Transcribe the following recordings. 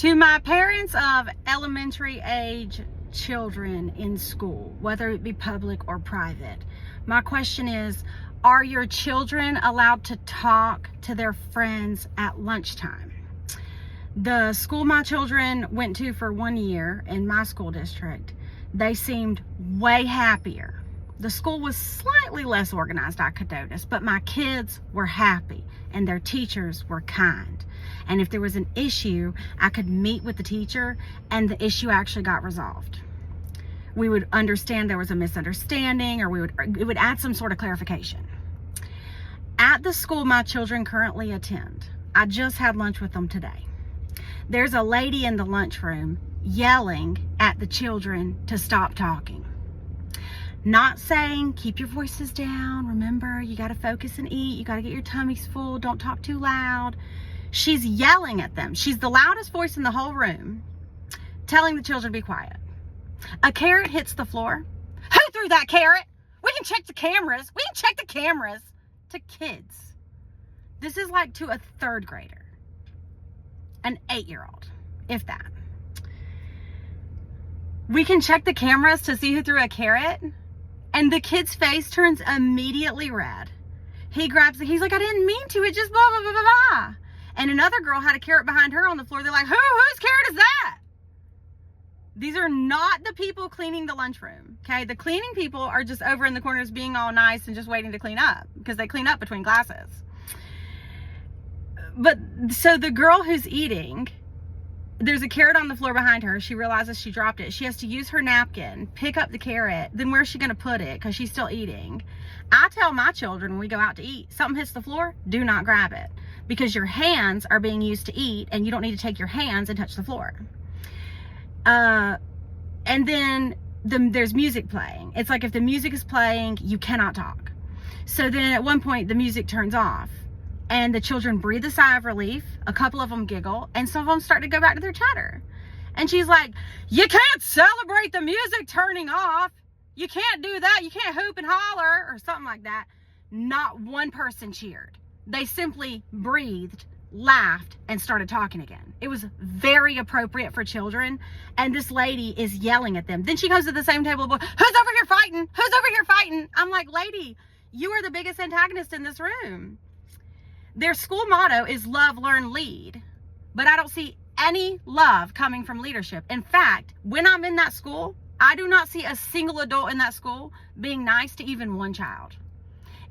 To my parents of elementary age children in school, whether it be public or private, my question is, are your children allowed to talk to their friends at lunchtime? The school my children went to for 1 year in my school district, they seemed way happier. The school was slightly less organized, I could notice, but my kids were happy and their teachers were kind. And if there was an issue, I could meet with the teacher and the issue actually got resolved. We would understand there was a misunderstanding, or it would add some sort of clarification. At the school my children currently attend, I just had lunch with them today. There's a lady in the lunchroom yelling at the children to stop talking. Not saying, keep your voices down, remember, you gotta focus and eat, you gotta get your tummies full, don't talk too loud. She's yelling at them. She's the loudest voice in the whole room, telling the children to be quiet. A carrot hits the floor. Who threw that carrot? We can check the cameras. We can check the cameras. To kids. This is like to a third grader. An 8-year-old, if that. We can check the cameras to see who threw a carrot. And the kid's face turns immediately red. He grabs it. He's like, I didn't mean to. It just blah, blah, blah, blah, blah. And another girl had a carrot behind her on the floor. They're like, whose carrot is that? These are not the people cleaning the lunchroom, okay? The cleaning people are just over in the corners being all nice and just waiting to clean up because they clean up between classes. But so the girl who's eating, there's a carrot on the floor behind her. She realizes she dropped it. She has to use her napkin, pick up the carrot. Then where's she going to put it? Because she's still eating. I tell my children when we go out to eat, something hits the floor, do not grab it. Because your hands are being used to eat and you don't need to take your hands and touch the floor. And then there's music playing. It's like if the music is playing, you cannot talk. So then at one point the music turns off and the children breathe a sigh of relief. A couple of them giggle and some of them start to go back to their chatter. And she's like, you can't celebrate the music turning off. You can't do that. You can't hoop and holler or something like that. Not one person cheered. They simply breathed, laughed, and started talking again. It was very appropriate for children, and this lady is yelling at them. Then she goes to the same table, who's over here fighting? Who's over here fighting? I'm like, lady, you are the biggest antagonist in this room. Their school motto is love, learn, lead, but I don't see any love coming from leadership. In fact, when I'm in that school, I do not see a single adult in that school being nice to even one child.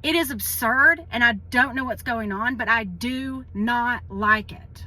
It is absurd, and I don't know what's going on, but I do not like it.